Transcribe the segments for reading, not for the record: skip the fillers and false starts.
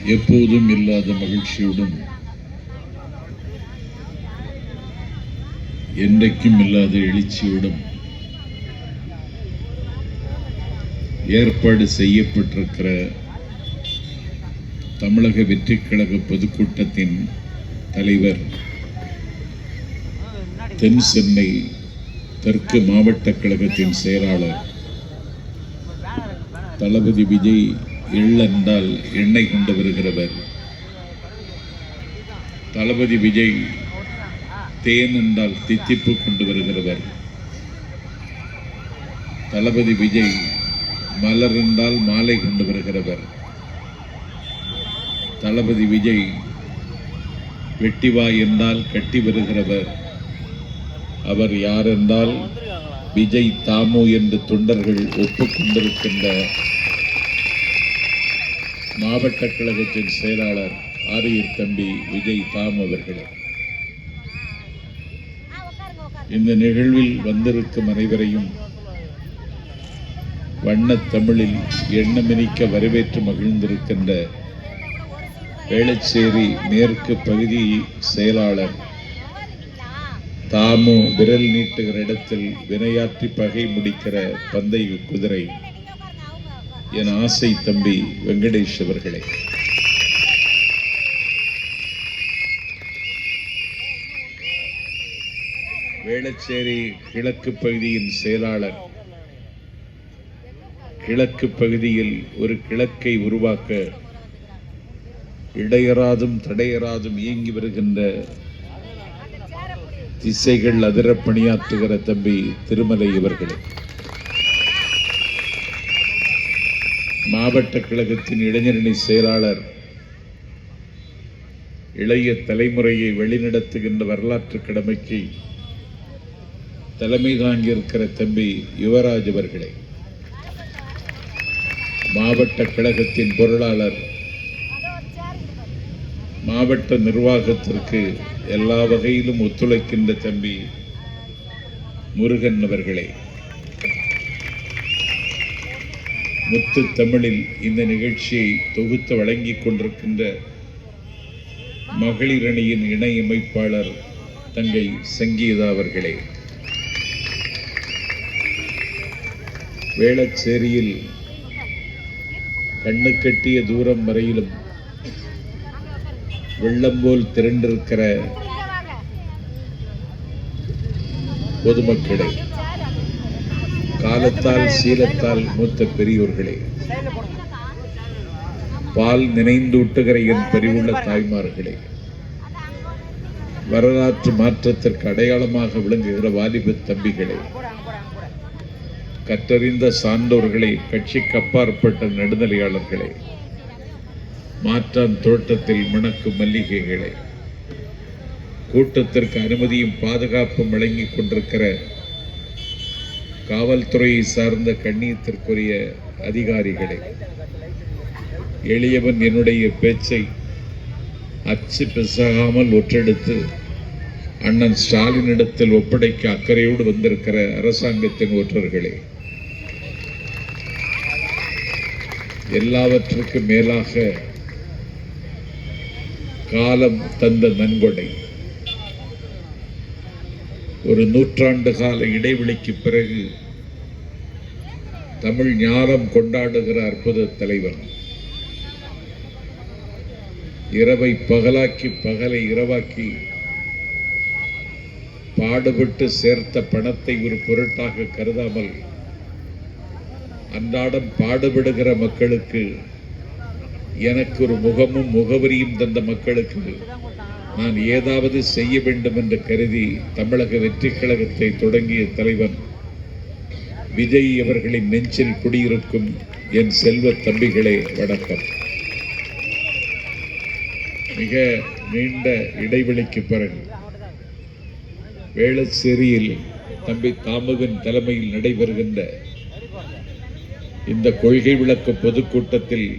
எப்போதும் இல்லாத மகிழ்ச்சியுடன், என்றைக்கும் இல்லாத எழுச்சியுடன் ஏற்பாடு செய்யப்பட்டிருக்கிற தமிழக வெற்றிக் கழக பொதுக்கூட்டத்தின் தலைவர், தென் சென்னை தெற்கு மாவட்ட கழகத்தின் செயலாளர் தளபதி விஜய் எள்ளென்றால் எண்ணெய் கொண்டு வருகிறவர். தளபதி விஜய் தேன் என்றால் தித்திப்பு கொண்டு வருகிறவர். தளபதி விஜய் மலர் என்றால் மாலை கொண்டு வருகிறவர். தளபதி விஜய் வெட்டிவாய் என்றால் கட்டி வருகிறவர். அவர் யார் என்றால் விஜய் தாமு என்று தொண்டர்கள் ஒப்புக்கொண்டிருக்கின்ற மாவட்ட கழகத்தின் செயலாளர் ஆரியர் தம்பி விஜய் தாமு அவர்களே. இந்த நிகழ்வில் வந்திருக்கும் அனைவரையும் வண்ணத் தமிழில் எண்ணமினிக்க வரவேற்று மகிழ்ந்திருக்கின்ற வேளச்சேரி மேற்கு பகுதி செயலாளர் தாமு விரல் நீட்டுகிற இடத்தில் வினையாற்றி பகை முடிக்கிற பந்தய குதிரை என் ஆசை தம்பி வெங்கடேஷ் அவர்களே. வேளச்சேரி கிழக்கு பகுதியின் செயலாளர், கிழக்கு பகுதியில் ஒரு கிழக்கை உருவாக்க இடையராதும் தடையராதும் இயங்கி வருகின்ற திசைகள் அதிர பணியாற்றுகிற தம்பி திருமலை அவர்களே. மாவட்ட கழகத்தின் இளைஞரணி செயலாளர், இளைய தலைமுறையை வழிநடத்துகின்ற வரலாற்று கடமைக்கு தலைமை தாங்கியிருக்கிற தம்பி யுவராஜ் அவர்களே. மாவட்ட கழகத்தின் பொருளாளர், மாவட்ட நிர்வாகத்திற்கு எல்லா வகையிலும் ஒத்துழைக்கின்ற தம்பி முருகன் அவர்களே. முத்து தமிழில் இந்த நிகழ்ச்சியை தொகுத்து வழங்கிக் கொண்டிருக்கின்ற மகளிர் அணியின் இணை அமைப்பாளர் தங்கை சங்கீதா அவர்களே. வேளச்சேரியில் கண்ணு கட்டிய தூரம் வரையிலும் வெள்ளம் போல் திரண்டிருக்கிற பொதுமக்களே, காலத்தால் சீலத்தால் மூத்த பெரியோர்களே, பால் நினைந்தூட்டுகிற என் பரிவுள்ள தாய்மார்களே, வரலாற்று மாற்றத்திற்கு அடையாளமாக விளங்குகிற வாலிப தம்பிகளே, கற்றறிந்த சான்றோர்களே, கட்சிக்கு அப்பாற்பட்ட நடுநிலையாளர்களே, மாற்றான் தோட்டத்தில் மணக்கும் மல்லிகைகளே, கூட்டத்திற்கு அனுமதியும் பாதுகாப்பும் வழங்கிக் கொண்டிருக்கிற காவல்துறையை சார்ந்த கண்ணியத்திற்குரிய அதிகாரிகளே, எளியவன் என்னுடைய பேச்சை அச்சு பிசகாமல் ஒற்றெடுத்து அண்ணன் ஸ்டாலினிடத்தில் ஒப்படைக்க அக்கறையோடு வந்திருக்கிற அரசாங்கத்தின் ஒற்றர்களே, எல்லாவற்றுக்கும் மேலாக காலம் தந்த நன்கொடை, ஒரு நூற்றாண்டு கால இடைவெளிக்கு பிறகு தமிழ் ஞானம் கொண்டாடுகிற அற்புத தலைவர், இரவை பகலாக்கி பகலை இரவாக்கி பாடுபட்டு சேர்த்த பணத்தை ஒரு பொருட்டாக கருதாமல் அன்றாடம் பாடுபடுகிற மக்களுக்கு, எனக்கு ஒரு முகமும் முகவரியும் தந்த மக்களுக்கு நான் ஏதாவது செய்ய வேண்டும் என்று கருதி தமிழக வெற்றிக் கழகத்தை தொடங்கிய தலைவன் விஜய் அவர்களின் நெஞ்சில் குடியிருக்கும் என் செல்வ தம்பிகளே, வணக்கம். மிக நீண்ட இடைவெளிக்கு பிறகு வேளச்சேரியில் தம்பி தாமுவின் தலைமையில் நடைபெறுகின்ற இந்த கொள்கை விளக்க பொதுக்கூட்டத்தில்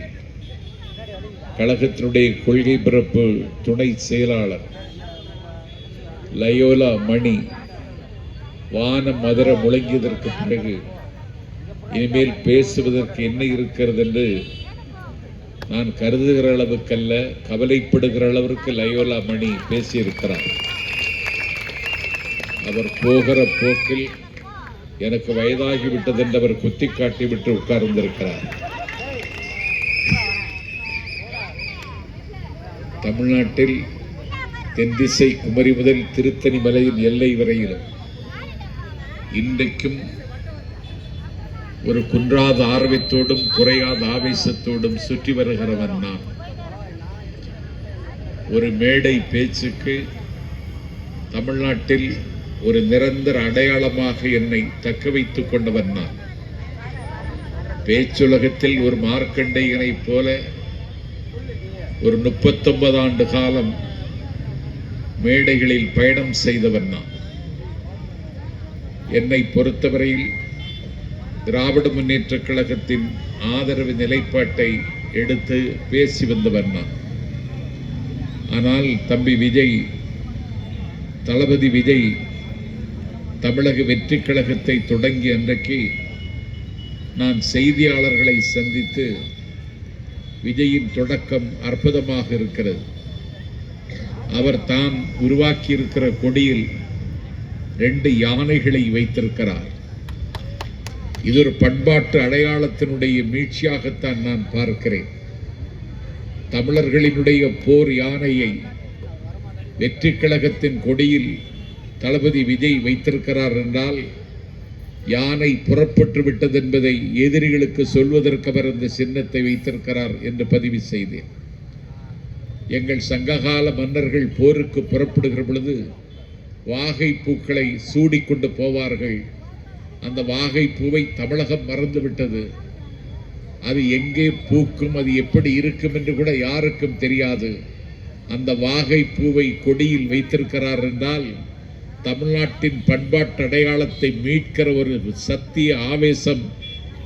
கழகத்தினுடைய கொள்கை பிறப்பு துணை செயலாளர் லயோலா மணி வானம் மதுர முழங்கியதற்கு பிறகு இனிமேல் பேசுவதற்கு என்ன இருக்கிறது என்று நான் கருதுகிற அளவுக்கல்ல, கவலைப்படுகிற அளவிற்கு லயோலா மணி பேசியிருக்கிறார். அவர் போகிற போக்கில் எனக்கு வயதாகிவிட்டது என்று அவர் குத்தி காட்டிவிட்டு உட்கார்ந்திருக்கிறார். தமிழ்நாட்டில் தென்திசை குமரி முதல் திருத்தணி மலையின் எல்லை வரையிலும் இன்றைக்கும் ஒரு குன்றாத ஆர்வத்தோடும் குறையாத ஆவேசத்தோடும் சுற்றி வருகிறவன் நான். ஒரு மேடை பேச்சுக்கு தமிழ்நாட்டில் ஒரு நிரந்தர அடையாளமாக என்னை தக்க வைத்துக் கொண்டவன் நான். பேச்சுலகத்தில் ஒரு மார்க்கண்டேயனைப் போல ஒரு 39 ஆண்டு காலம் மேடைகளில் பயணம் செய்தவன் நான். என்னை பொறுத்தவரையில் திராவிட முன்னேற்ற கழகத்தின் ஆதரவு நிலைப்பாட்டை எடுத்து பேசி வந்தவன் நான். ஆனால் தம்பி விஜய், தளபதி விஜய் தமிழக வெற்றி கழகத்தை தொடங்கிய அன்றைக்கு நான் செய்தியாளர்களை சந்தித்து விஜயின் தொடக்கம் அற்புதமாக இருக்கிறது, அவர் தான் உருவாக்கி இருக்கிற கொடியில் 2 யானைகளை வைத்திருக்கிறார், இது ஒரு பண்பாட்டு அடையாளத்தினுடைய மீட்சியாகத்தான் நான் பார்க்கிறேன். தமிழர்களினுடைய போர் யானையை வெற்றி கழகத்தின் கொடியில் தளபதி விஜய் வைத்திருக்கிறார் என்றால் யானை புறப்பட்டு விட்டது என்பதை எதிரிகளுக்கு சொல்வதற்கு அவர் இந்த சின்னத்தை வைத்திருக்கிறார் என்று பதிவு செய்தேன். எங்கள் சங்ககால மன்னர்கள் போருக்கு புறப்படுகிற பொழுது வாகை பூக்களை சூடிக்கொண்டு போவார்கள். அந்த வாகை பூவை தமிழகம் மறந்துவிட்டது. அது எங்கே பூக்கும், அது எப்படி இருக்கும் என்று கூட யாருக்கும் தெரியாது. அந்த வாகை பூவை கொடியில் வைத்திருக்கிறார் என்றால் தமிழ்நாட்டின் பண்பாட்டு அடையாளத்தை மீட்கிற ஒரு சத்திய ஆவேசம்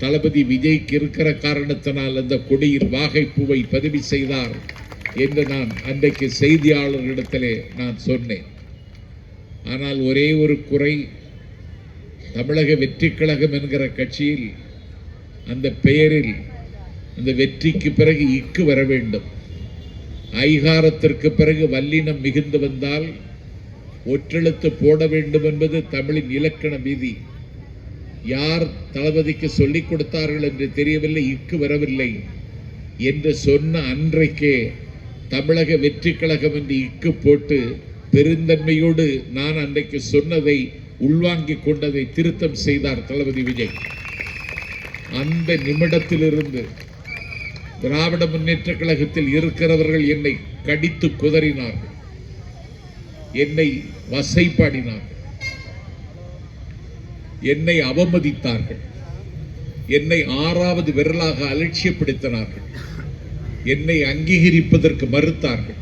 தளபதி விஜய்க்கு இருக்கிற காரணத்தினால் அந்த கொடியில் வாகை பூவை பதிவு செய்தார் என்று நான் அன்றைக்கு செய்தியாளர்களிடத்திலே நான் சொன்னேன். ஆனால் ஒரே ஒரு குறை, தமிழக வெற்றி கழகம் என்கிற கட்சியில் அந்த பெயரில் அந்த வெற்றிக்கு பிறகு இக்கு வர வேண்டும். ஐகாரத்திற்கு பிறகு வல்லினம் மிகுந்து வந்தால் ஒற்றெழுத்து போட வேண்டும் என்பது தமிழின் இலக்கண விதி. யார் தளபதிக்கு சொல்லிக் கொடுத்தார்கள் என்று தெரியவில்லை, இக்கு வரவில்லை என்று சொன்ன அன்றைக்கே தமிழக வெற்றி கழகம் என்று இக்கு போட்டு பெருந்தன்மையோடு நான் அன்றைக்கு சொன்னதை உள்வாங்கிக் கொண்டதை திருத்தம் செய்தார் தளபதி விஜய். அந்த நிமிடத்திலிருந்து திராவிட முன்னேற்ற கழகத்தில் இருக்கிறவர்கள் என்னை கடித்து குதறினார்கள், என்னை வசைப்பாடினார்கள், என்னை அவமதித்தார்கள், என்னை 6வது விரலாக அலட்சியப்படுத்தினார்கள், என்னை அங்கீகரிப்பதற்கு மறுத்தார்கள்.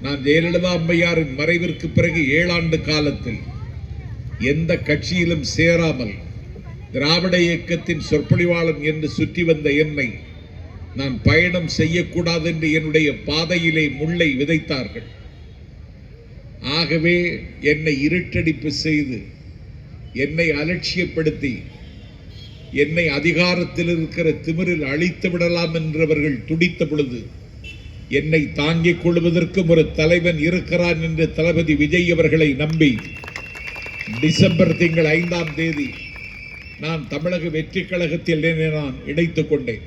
நான் ஜெயலலிதா அம்மையாரின் மறைவிற்கு பிறகு 7 ஆண்டு காலத்தில் எந்த கட்சியிலும் சேராமல் திராவிட இயக்கத்தின் சொற்பொழிவாளன் என்று சுற்றி வந்த என்னை நான் பயணம் செய்யக்கூடாது என்று என்னுடைய பாதையிலே முள்ளை விதைத்தார்கள். ஆகவே என்னை இருட்டடிப்பு செய்து, என்னை அலட்சியப்படுத்தி, என்னை அதிகாரத்தில் இருக்கிற திமிரில் அழித்து விடலாம் என்றவர்கள் துடித்த பொழுது என்னை தாங்கிக் கொள்வதற்கும் ஒரு தலைவன் இருக்கிறான் என்று தளபதி விஜய் அவர்களை நம்பி டிசம்பர் திங்கள் 5ஆம் தேதி நான் தமிழக வெற்றி கழகத்தில் நான் இணைத்துக் கொண்டேன்.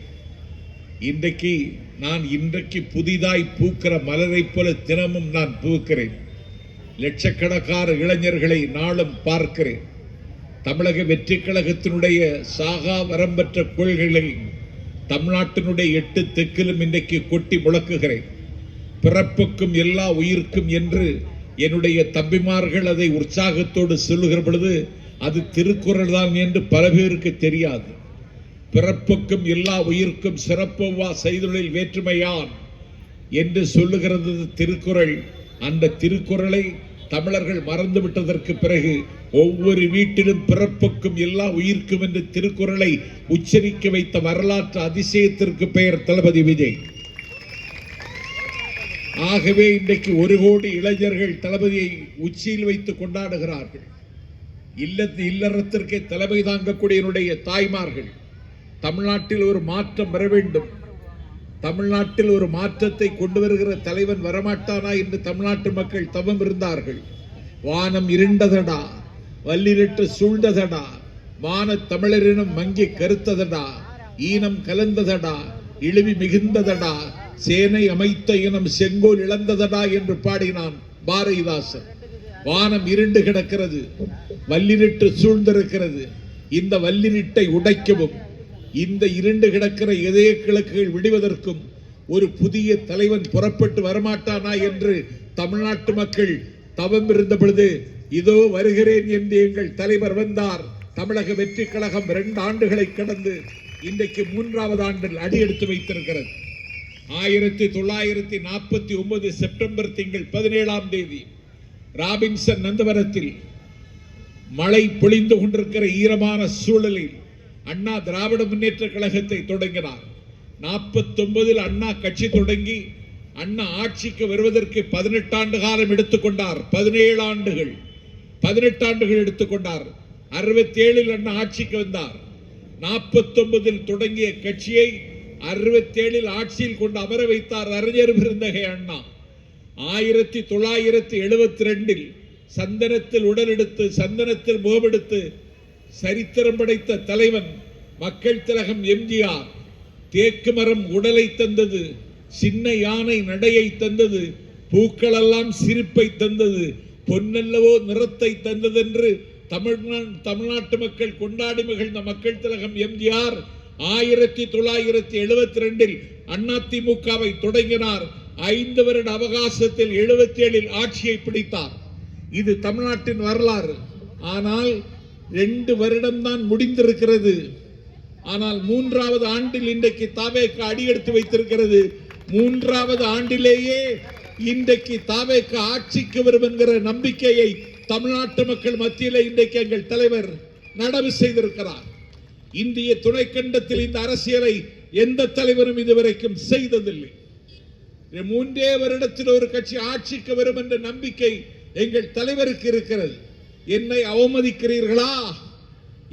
இன்றைக்கு புதிதாய் பூக்கிற மலரை போல தினமும் நான் பூக்கிறேன். லட்சக்கணக்கான இளைஞர்களை நாளும் பார்க்கிறேன். தமிழக வெற்றி கழகத்தினுடைய சாகா வரம்பற்ற கொள்கைகளை தமிழ்நாட்டினுடைய 8 தெற்கிலும் இன்றைக்கு கொட்டி முழக்குகிறேன். பிறப்புக்கும் எல்லா உயிர்க்கும் என்று என்னுடைய தம்பிமார்கள் அதை உற்சாகத்தோடு சொல்லுகிற பொழுது அது திருக்குறள் தான் என்று பல பேருக்கு தெரியாது. பிறப்புக்கும் எல்லா உயிர்க்கும் சிறப்பொவ்வா செய்தொழில் வேற்றுமையான் என்று சொல்லுகிறது திருக்குறள். அந்த திருக்குறளை தமிழர்கள் மறந்துவிட்டதற்கு பிறகு ஒவ்வொரு வீட்டிலும் பிறப்புக்கும் எல்லா உயிர்க்கும் என்று திருக்குறளை உச்சரிக்க வைத்த வரலாற்று அதிசயத்திற்கு பெயர் தளபதி விஜய். ஆகவே இன்றைக்கு 1 கோடி இளைஞர்கள் தளபதியை உச்சியில் வைத்து கொண்டாடுகிறார்கள். இல்லறத்திற்கே தலைமை தாங்கக்கூடிய தாய்மார்கள் தமிழ்நாட்டில் ஒரு மாற்றம் வர வேண்டும். தமிழ்நாட்டில் ஒரு மாற்றத்தை கொண்டு வருகிற தலைவன் வரமாட்டானா என்று தமிழ்நாட்டு மக்கள் தவம் இருந்தார்கள். வானம் இருண்டதடா, வல்லிருட்டு சூழ்ந்ததடா, மான தமிழரினும் மங்கி கருத்ததடா, ஈனம் கலந்ததடா, இழிவி மிகுந்ததடா, சேனை அமைத்த இனம் செங்கோல் இழந்ததடா என்று பாடினான் பாரதிதாசன். வானம் இருண்டு கிடக்கிறது, வல்லிருட்டு சூழ்ந்திருக்கிறது. இந்த வல்லிருட்டை உடைக்கவும் இந்த இருண்டு கிடக்கிற இதய கிழக்குகள் விடுவதற்கும் ஒரு புதிய தலைவன் புறப்பட்டு வரமாட்டானா என்று தமிழ்நாட்டு மக்கள் தவம் இருந்த பொழுது இதோ வருகிறேன் என்று எங்கள் தலைவர் வந்தார். தமிழக வெற்றி கழகம் 2 ஆண்டுகளை கடந்து இன்றைக்கு 3வது ஆண்டில் அடியெடுத்து வைத்திருக்கிறது. 1949 செப்டம்பர் திங்கள் 17ஆம் தேதி ராபின்சன் நந்தவரத்தில் மழை பொழிந்து கொண்டிருக்கிற ஈரமான சூழலில் அண்ணா திராவிட முன்னேற்ற கழகத்தை தொடங்கினார். 49 அண்ணா கட்சி தொடங்கி அண்ணா ஆட்சிக்கு வருவதற்கு 18 ஆண்டு காலம் எடுத்துக்கொண்டார். 17 ஆண்டுகள் 18 ஆண்டுகள் எடுத்துக்கொண்டார். 67 அண்ணா ஆட்சிக்கு வந்தார். 49 தொடங்கிய கட்சியை 67 ஆட்சியில் கொண்டு அமர வைத்தார் அறிஞர் பெருந்தகை அண்ணா. 1972 சந்தனத்தில் உடலெடுத்து சந்தனத்தில் முகமெடுத்து சரித்திரம் படைத்த தலைவன் மக்கள் திலகம் எம்ஜிஆர். தேக்கு மரம் உடலை தந்தது, சின்ன யானை நடையை தந்தது, பூக்களெல்லாம் சிரிப்பை தந்தது, பொன்னல்லவோ நிறத்தை தந்தது என்று தமிழ்நாட்டு மக்கள் கொண்டாடி மகிழ்ந்த மக்கள் திலகம் எம்ஜிஆர் 1972 அதிமுகவை தொடங்கினார். 5 வருட அவகாசத்தில் 77 ஆட்சியை பிடித்தார். இது தமிழ்நாட்டின் வரலாறு. ஆனால் 2 வருடம் தான் முடிந்திருக்கிறது. ஆனால் 3வது ஆண்டில் இன்றைக்கு தாவேக அடியெடுத்து வைத்திருக்கிறது. 3வது ஆண்டிலேயே இன்றைக்கு தாவேக ஆட்சிக்கு வரும் என்கிற நம்பிக்கையை தமிழ்நாட்டு மக்கள் மத்தியில் இன்றைக்கு எங்கள் தலைவர் நடவு செய்திருக்கிறார். இந்திய துணைக்கண்டத்தில் இந்த அரசியலை எந்த தலைவரும் இதுவரைக்கும் செய்ததில்லை. 3 வருடத்தில் ஒரு கட்சி ஆட்சிக்கு வரும் என்ற நம்பிக்கை எங்கள் தலைவருக்கு இருக்கிறது. என்னை அவமதிக்கிறீர்களா?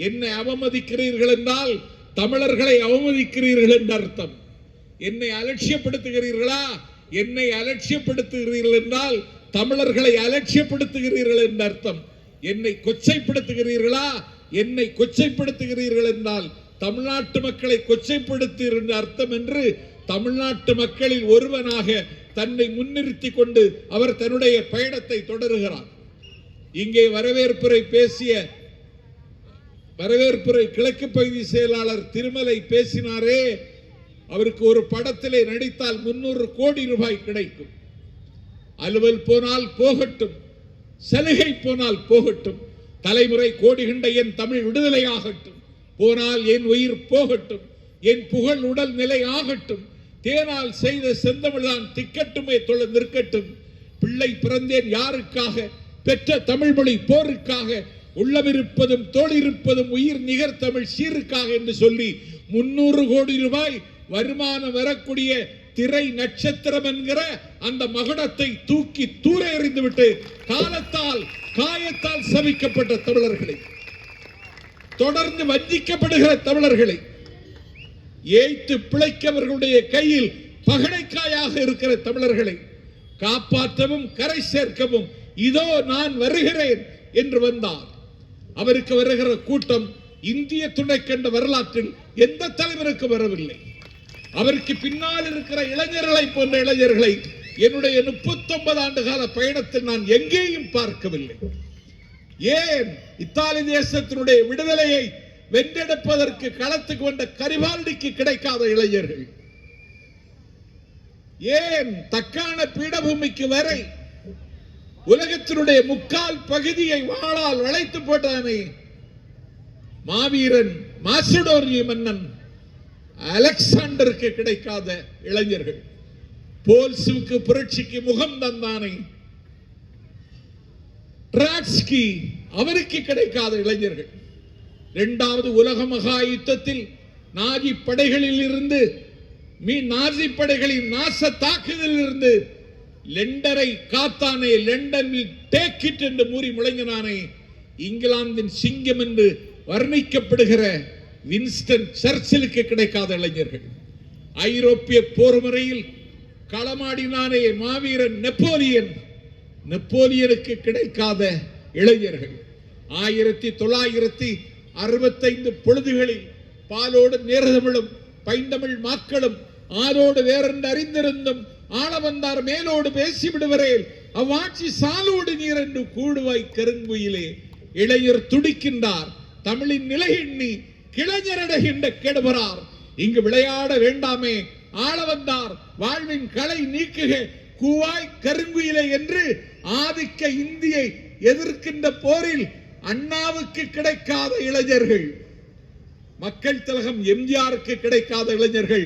என்னை அவமதிக்கிறீர்கள் என்றால் தமிழர்களை அவமதிக்கிறீர்கள் என்ற அர்த்தம். என்னை அலட்சியப்படுத்துகிறீர்களா? என்னை அலட்சியப்படுத்துகிறீர்கள் என்றால் தமிழர்களை அலட்சியப்படுத்துகிறீர்கள் என்ற அர்த்தம். என்னை கொச்சைப்படுத்துகிறீர்களா? என்னை கொச்சைப்படுத்துகிறீர்கள் என்றால் தமிழ்நாட்டு மக்களை கொச்சைப்படுத்துகிற அர்த்தம் என்று தமிழ்நாட்டு மக்களில் ஒருவனாக தன்னை முன்னிறுத்தி கொண்டு அவர் தன்னுடைய பயணத்தை தொடருகிறார். இங்கே வரவேற்புரை கிழக்கு பகுதி செயலாளர் திருமலை பேசினாரே, அவருக்கு ஒரு படத்திலே நடித்தால் 300 கோடி ரூபாய் கிடைக்கும். அலுவல் போனால் போகட்டும், சலுகை போனால் போகட்டும், தலைமுறை கோடி கண்ட என் தமிழ் விடுதலையாகட்டும், போனால் என் உயிர் போகட்டும், என் புகழ் உடல் நிலை ஆகட்டும், தேனால் செய்த செந்தமிழ்தான் திக்கட்டுமே தொழ நிற்கட்டும், பிள்ளை பிறந்தேன் யாருக்காக, பெற்ற தமிழ் மொழி போருக்காக, உள்ளமிருப்பதும் தோளிருப்பதும் உயிர் நிகர் தமிழ் சீருக்காக என்று சொல்லி 300 கோடி ரூபாய் வருமானம் வரக்கூடிய திரை நட்சத்திரம் என்கிற அந்த மகுடத்தை தூக்கி தூர எறிந்துவிட்டு காயத்தால் சபிக்கப்பட்ட தமிழர்களை, தொடர்ந்து வஞ்சிக்கப்படுகிற தமிழர்களை, ஏய்த்து பிழைக்கவர்களுடைய கையில் பகடைக்காயாக இருக்கிற தமிழர்களை காப்பாற்றவும் கரை சேர்க்கவும் இதோ நான் வருகிறேன் என்று வந்தார். அவருக்கு வருகிற கூட்டம் இந்திய துணைக்கண்ட வரலாற்றில் எந்த தலைவருக்கு வரவில்லை. அவருக்கு பின்னால் இருக்கிற இளைஞர்களை போன்ற இளைஞர்களை என்னுடைய 39 ஆண்டு கால பயணத்தில் நான் எங்கேயும் பார்க்கவில்லை. ஏன் இத்தாலி தேசத்தினுடைய விடுதலையை வென்றெடுப்பதற்கு களத்துக்கு வந்த கரிபால்டிக்கு கிடைக்காத இளைஞர்கள், ஏன் தக்கான பீடபூமிக்கு வரை உலகத்தினுடைய 3/4 பகுதியை வாளால் வளைத்து போட்டானே மாவீரன் மாசிடோனிய மன்னன் அலெக்சாண்டருக்கு கிடைக்காத இளைஞர்கள், போல்சுக்கு புரட்சிக்கு முகம் தந்தானே ட்ராட்ஸ்கி அவருக்கு கிடைக்காத இளைஞர்கள், 2வது உலக மகா யுத்தத்தில் நாஜி படைகளில் இருந்து நாசி படைகளின் நாச தாக்குதலில் இருந்து லெண்டரை காத்தானே, லண்டனில் டேக் இட் என்று மூறி முழங்கினானே, இங்கிலாந்தின் சிங்கம் என்று வர்ணிக்கப்படுகிற வின்ஸ்டன் சர்ச்சிலுக்கு கிடைக்காத இளைஞர்கள், ஐரோப்பிய போர் முறையில் களமாடினானே மாவீரன் நெப்போலியனுக்கு கிடைக்காத இளைஞர்கள் 1965 பொழுதுகளில் பாலோடு நேர்தமிழும் பைந்தமிழ் மாக்களும் ஆளோடு வேறென்று அறிந்திருந்தும் ஆள வந்தார் மேலோடு பேசிவிடுவரேல் அவ்வாட்சி சாலோடு நீர் என்று கூடுவாய் கருங்குயிலே. இளைஞர் துடிக்கின்றார் தமிழின் நிலை எண்ணி கிளைஞரடைகின்ற கெடுவரார். இங்கு விளையாட வேண்டாமே ஆள வந்தார் வாழ்வின் களை நீக்குக கூவாய் கருங்குயிலே என்று ஆதிக்க இந்தியை எதிர்க்கின்ற போரில் அண்ணாவுக்கு கிடைக்காத இளைஞர்கள், மக்கள் திலகம் எம்ஜிஆருக்கு கிடைக்காத இளைஞர்கள்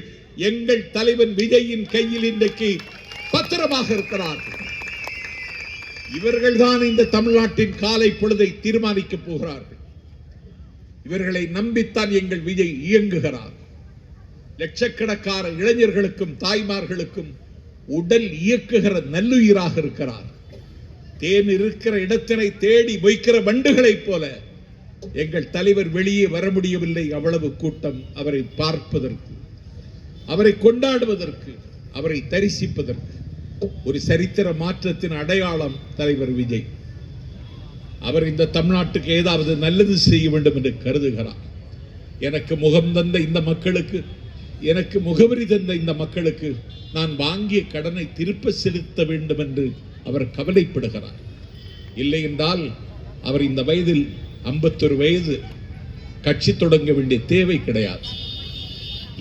எங்கள் தலைவன் விஜயின் கையில் இன்றைக்கு பத்திரமாக இருக்கிறார்கள். இவர்கள்தான் இந்த தமிழ்நாட்டின் காலை பொழுதை தீர்மானிக்கப் போகிறார்கள். இவர்களை நம்பித்தான் எங்கள் விஜய் இயங்குகிறார். லட்சக்கணக்கான இளைஞர்களுக்கும் தாய்மார்களுக்கும் உடல் இயக்குகிற நல்லுயிராக இருக்கிறார். தேன் இருக்கிற இடத்தினை தேடி வைக்கிற வண்டுகளைப் போல எங்கள் தலைவர் வெளியே வர முடியவில்லை. அவ்வளவு கூட்டம் அவரை பார்ப்பதற்கு, அவரை கொண்டாடுவதற்கு, அவரை தரிசிப்பதற்கு. ஒரு சரித்திர மாற்றத்தின் அடையாளம் தலைவர் விஜய். அவர் இந்த தமிழ்நாட்டுக்கு ஏதாவது நல்லது செய்ய வேண்டும் என்று கருதுகிறார். எனக்கு முகம் தந்த இந்த மக்களுக்கு, எனக்கு முகவரி தந்த இந்த மக்களுக்கு நான் வாங்கிய கடனை திருப்ப செலுத்த வேண்டும் என்று அவர் கவலைப்படுகிறார். இல்லை என்றால் அவர் இந்த வயதில் 51 வயது கட்சி தொடங்க வேண்டிய தேவை கிடையாது.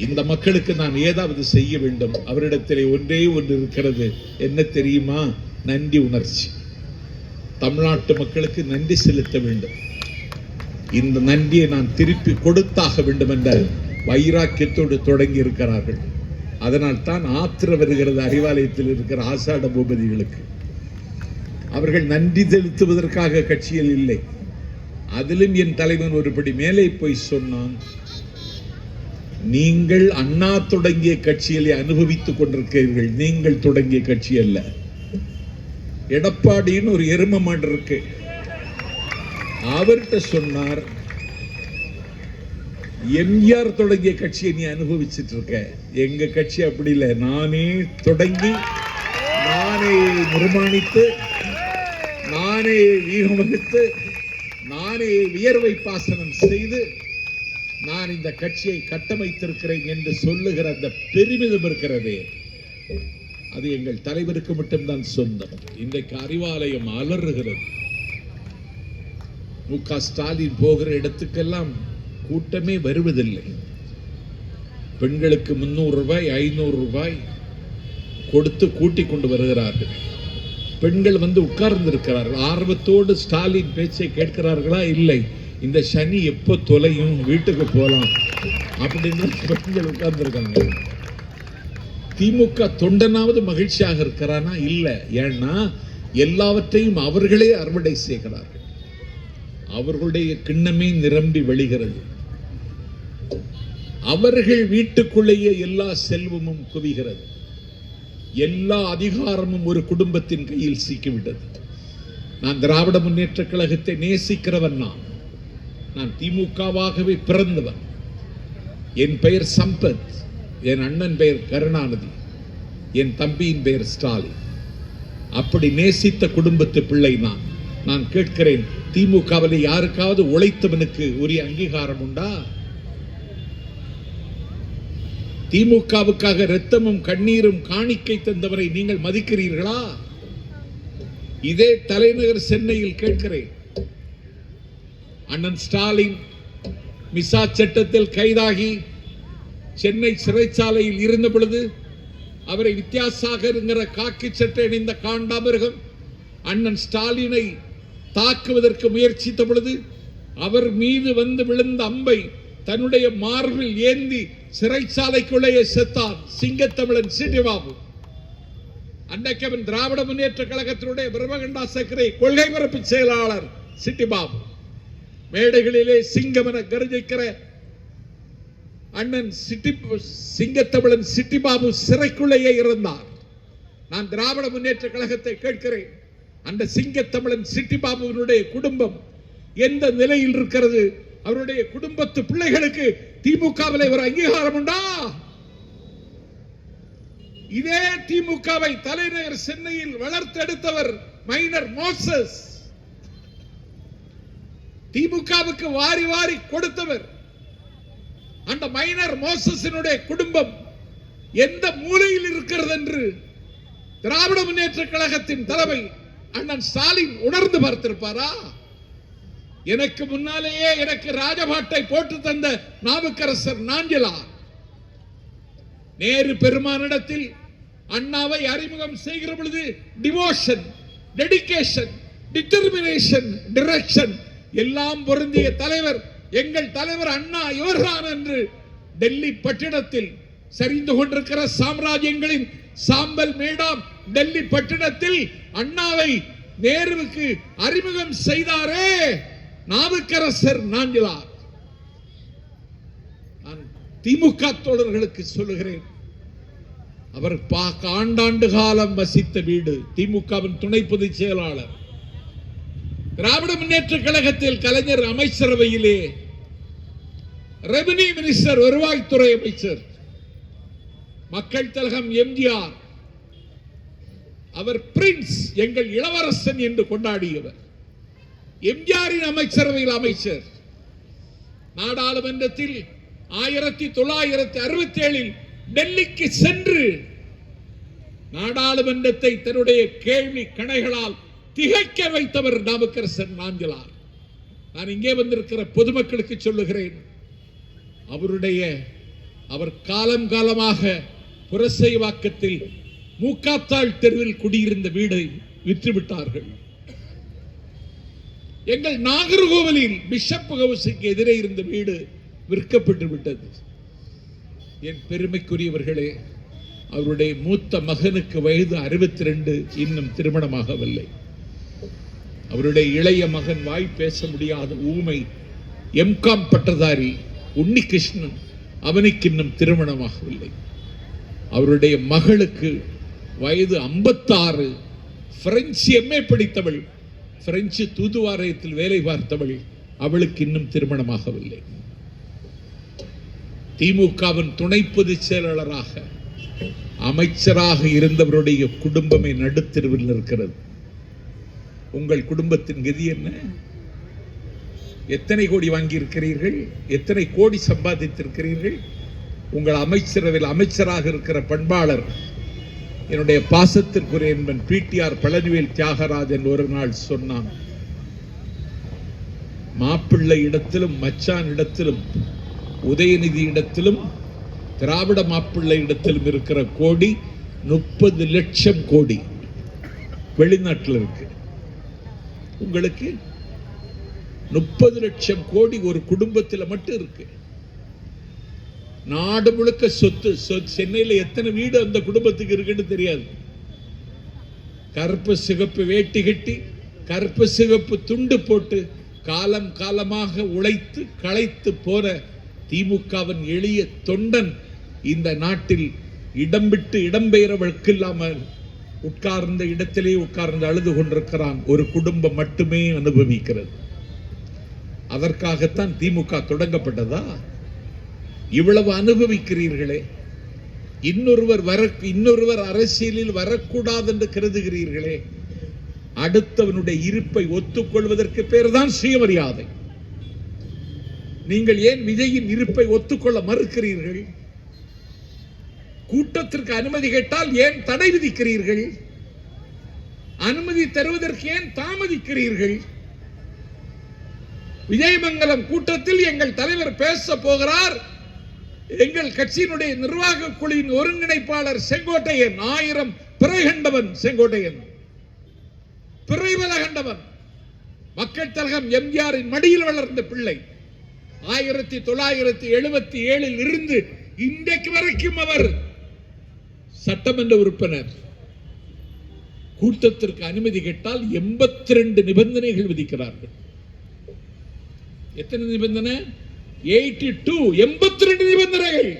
இந்த மக்களுக்கு நான் ஏதாவது செய்ய வேண்டும். அவரிடத்திலே ஒன்றே ஒன்று இருக்கிறது, என்ன தெரியுமா? நன்றி உணர்ச்சி. தமிழ்நாட்டு மக்களுக்கு நன்றி செலுத்த வேண்டும். இந்த நன்றியை நான் திருப்பி கொடுத்தாக வேண்டும் என்ற வைராக்கியத்தோடு தொடங்கி இருக்கிறார்கள். அதனால் தான் ஆத்திரம் வருகிறது அறிவாலயத்தில் இருக்கிற ஆசாட பூபதிகளுக்கு. அவர்கள் நன்றி செலுத்துவதற்காக கட்சியில் இல்லை. அதிலும் என் தலைவன் ஒருபடி மேலே போய் சொன்னான், நீங்கள் அண்ணா தொடங்கிய கட்சியிலே அனுபவித்துக் கொண்டிருக்கிறீர்கள், நீங்கள் தொடங்கிய கட்சி அல்ல. எடப்பாடின்னு ஒரு எரும மாடு இருக்கு, அவர்கிட்ட சொன்னார், எம்ஜிஆர் தொடங்கிய கட்சியை நீ அனுபவிச்சுட்டு இருக்க, எங்க கட்சி அப்படி இல்லை. நானே தொடங்கி, நானே நிர்மாணித்து, நானே வீகம் வகுத்து, நானே வியர்வை பாசனம் செய்து நான் இந்த கட்சியை கட்டமைத்திருக்கிறேன் என்று சொல்லுகிற அந்த பெருமிதம் இருக்கிறதே, அது எங்கள் தலைவருக்கு மட்டும்தான் சொந்தம். இன்றைக்கு அறிவாலயம் அலறுகிறது. மு.க. ஸ்டாலின் போகிற இடத்துக்கெல்லாம் கூட்டமே வருவதில்லை. பெண்களுக்கு 300 ரூபாய் 500 ரூபாய் கொடுத்து கூட்டிக் கொண்டு வருகிறார்கள். பெண்கள் வந்து உட்கார்ந்து இருக்கிறார்கள். ஆர்வத்தோடு ஸ்டாலின் பேச்சை கேட்கிறார்களா? இல்லை. இந்த சனி எப்போ தொலையும், வீட்டுக்கு போலாம் அப்படின்னு பெண்கள் உட்கார்ந்து இருக்காங்க. திமுக தொண்டனாவது மகிழ்ச்சியாக இருக்கிறானா? இல்லை. ஏன்னா எல்லாவற்றையும் அவர்களே அறுவடை செய்கிறார்கள். அவர்களுடைய கிண்ணமே நிரம்பி வழிகிறது. அவர்கள் வீட்டுக்குள்ளேயே எல்லா செல்வமும் குவிகிறது. எல்லா அதிகாரமும் ஒரு குடும்பத்தின் கையில் சிக்கிவிட்டது. நான் திராவிட முன்னேற்ற கழகத்தை நேசிக்கிறவன். நான் திமுகவாகவே பிறந்தவன். என் பெயர் சம்பத், என் அண்ணன் பெயர் கருணாநிதி, என் தம்பியின் பெயர் ஸ்டாலின். அப்படி நேசித்த குடும்பத்து பிள்ளை நான் கேட்கிறேன், திமுகவில் யாருக்காவது உழைத்தவனுக்கு உரிய அங்கீகாரம் உண்டா? திமுகவுக்காக இரத்தமும் கண்ணீரும் காணிக்கை தந்தவரை நீங்கள் மதிக்கிறீர்களா? இதே தலைநகர் சென்னையில் கேட்கிறேன், அண்ணன் ஸ்டாலின் மிசா சட்டத்தில் கைதாகி சென்னை சிறைச்சாலையில் இருந்த பொழுது அவரை வித்யாசாகர்ங்கிற காக்கி சட்டை அணிந்த காண்டாமிருகம் அண்ணன் ஸ்டாலினை தாக்குவதற்கு முயற்சித்த பொழுது அவர் மீது வந்து விழுந்த அம்பை தன்னுடைய மார்பில் ஏந்தி சிறைச்சாலைக்குள்ளே செத்தான் சிங்கத்தமிழன் சிட்டிபாபு. அன்றைக்கு அவன் திராவிட முன்னேற்ற கழகத்தினுடைய பிரம்மகண்டா சக்கரை கொள்கை பரப்பு செயலாளர் சிட்டிபாபு. மேடைகளிலே சிங்கமென கர்ஜிக்கிற அண்ணன் சிங்கத்தமிழன் சிட்டிபாபு சிறைக்குள்ளேயே இருந்தார். நான் திராவிட முன்னேற்ற கழகத்தை கேட்கிறேன், அந்த சிங்கத்தமிழன் சிட்டிபாபுவினுடைய குடும்பம் எந்த நிலையில் இருக்கிறது? அவருடைய குடும்பத்து பிள்ளைகளுக்கு திமுகவில் ஒரு அங்கீகாரம் உண்டா? இதே திமுகவை தலைநகர் சென்னையில் வளர்த்தெடுத்தவர் மைனர் மோசஸ். திமுகவுக்கு வாரி வாரி கொடுத்தவர். அந்த மைனர் மோசஸினுடைய குடும்பம் எந்த மூலையில் இருக்கிறது என்று திராவிட முன்னேற்ற கழகத்தின் தலைமை அண்ணன் ஸ்டாலின் உணர்ந்து பார்த்திருப்பாரா? எனக்கு முன்னாலேயே எனக்கு ராஜபாட்டை போட்டு தந்த நாவுக்கரசர் நாஞ்சிலார் நேரு பெருமானிடத்தில் அண்ணாவை அறிமுகம் செய்கிற பொழுது டிவோஷன், டெடிகேஷன், டிட்டர்மினேஷன், டிரெக்ஷன் எல்லாம் பொருந்திய தலைவர் எங்கள் தலைவர் அண்ணா இவர்தான் என்று டெல்லி பட்டினத்தில் சரிந்து கொண்டிருக்கிற சாம்ராஜ்யங்களின் சாம்பல் மேடாம் டெல்லி பட்டினத்தில் அண்ணாவை நேருவுக்கு அறிமுகம் செய்தாரே நாவுக்கரசர் நாஞ்சிலார். நான் திமுக தோழர்களுக்கு சொல்லுகிறேன், அவர் ஆண்டாண்டு காலம் வசித்த வீடு. திமுகவின் துணை பொதுச் செயலாளர், திராவிட முன்னேற்ற கழகத்தில் கலைஞர் அமைச்சரவையிலே ரெவென்யூ மினிஸ்டர், வருவாய்த்துறை அமைச்சர், மக்கள் திலகம் எம்ஜிஆர், அவர் பிரின்ஸ், எங்கள் இளவரசன் என்று கொண்டாடியவர். எம்ஜிஆரின் அமைச்சரவையில் அமைச்சர். நாடாளுமன்றத்தில் 1967 டெல்லிக்கு சென்று நாடாளுமன்றத்தை தன்னுடைய கேள்வி கணைகளால் திகைக்க வைத்தவர் நாவுக்கரசர் நாஞ்சிலார். நான் இங்கே வந்திருக்கிற பொதுமக்களுக்கு சொல்லுகிறேன், அவர் காலம் காலமாக புரசைவாக்கத்தில் மூக்காத்தாள் தெருவில் குடியிருந்த வீடை விற்றுவிட்டார்கள். எங்கள் நாகர்கோவிலில் பிஷப் ஹவுஸுக்கு எதிரே இருந்த வீடு விற்கப்பட்டு விட்டது. என் பெருமைக்குரியவர்களே, அவருடைய மூத்த மகனுக்கு வயது 62, இன்னும் திருமணமாகவில்லை. அவருடைய இளைய மகன் வாய் பேச முடியாத ஊமை எம்காம் பட்டதாரி உன்னிகிருஷ்ணன், அவனுக்கு இன்னும் திருமணமாகவில்லை. அவருடைய மகளுக்கு வயது 56, பிரெஞ்சு எம்ஏ படித்தவள், பிரெஞ்சு தூதுவாரியத்தில் வேலை பார்த்தவள், அவளுக்கு இன்னும் திருமணமாகவில்லை. திமுகவின் துணை பொதுச் செயலாளராக அமைச்சராக இருந்தவருடைய குடும்பமே நடுத்தெருவில் இருக்கிறது. உங்கள் குடும்பத்தின் கதி என்ன? எத்தனை கோடி வாங்கி இருக்கிறீர்கள்? எத்தனை கோடி சம்பாதித்திருக்கிறீர்கள்? உங்கள் அமைச்சரவையில் அமைச்சராக இருக்கிற பண்பாளர், என்னுடைய பாசத்திற்குரிய என்பன் பிடிஆர் பழனிவேல் தியாகராஜன் ஒரு நாள் சொன்னான், மாப்பிள்ளை இடத்திலும் மச்சான் இடத்திலும் உதயநிதி இடத்திலும் திராவிட மாப்பிள்ளை இடத்திலும் இருக்கிற கோடி 30 லட்சம் கோடி வெளிநாட்டில் இருக்கு. உங்களுக்கு 30 லட்சம் கோடி ஒரு குடும்பத்தில் மட்டும் இருக்கு. நாடு முழுக்க சொத்து. சென்னையில் எத்தனை வீடு அந்த குடும்பத்துக்கு இருக்குன்னு தெரியாது. கருப்பு சிகப்பு வேட்டி கட்டி, கருப்பு சிகப்பு துண்டு போட்டு காலம் காலமாக உழைத்து களைத்து போற திமுகவின் எளிய தொண்டன் இந்த நாட்டில் இடம் விட்டு இடம்பெயர்வதற்கு இல்லாமல் உட்கார்ந்த இடத்திலே உட்கார்ந்து அழுது கொண்டிருக்கிறான். ஒரு குடும்பம் மட்டுமே அனுபவிக்கிறது. அதற்காகத்தான் திமுக தொடங்கப்பட்டதா? இவ்வளவு அனுபவிக்கிறீர்களே, இன்னொருவர் அரசியலில் வரக்கூடாது என்று கருதுகிறீர்களே, அடுத்தவனுடைய இருப்பை ஒத்துக்கொள்வதற்கு பேர் தான் சுயமரியாதை. நீங்கள் ஏன் விஜயின் இருப்பை ஒத்துக்கொள்ள மறுக்கிறீர்கள்? கூட்டத்திற்கு அனுமதி கேட்டால் ஏன் தடை விதிக்கிறீர்கள்? அனுமதி தருவதற்கு ஏன் தாமதிக்கிறீர்கள்? விஜயமங்கலம் கூட்டத்தில் எங்கள் தலைவர் பேச போகிறார். எங்கள் கட்சியினுடைய நிர்வாக குழுவின் ஒருங்கிணைப்பாளர் செங்கோட்டையன், 1000 பிறை கண்டவன் செங்கோட்டையன், பிறைவல கண்டவன், மக்கள் திலகம் எம்ஜிஆரின் மடியில் வளர்ந்த பிள்ளை. 1977 இருந்து இன்றைக்கு வரைக்கும் அவர் சட்டமன்ற உறுப்பினர். கூட்டத்திற்கு அனுமதி கேட்டால் 82 நிபந்தனைகள் விதிக்கிறார்கள். எத்தனை நிபந்தனை? 82, 82 நிபந்தனைகள்.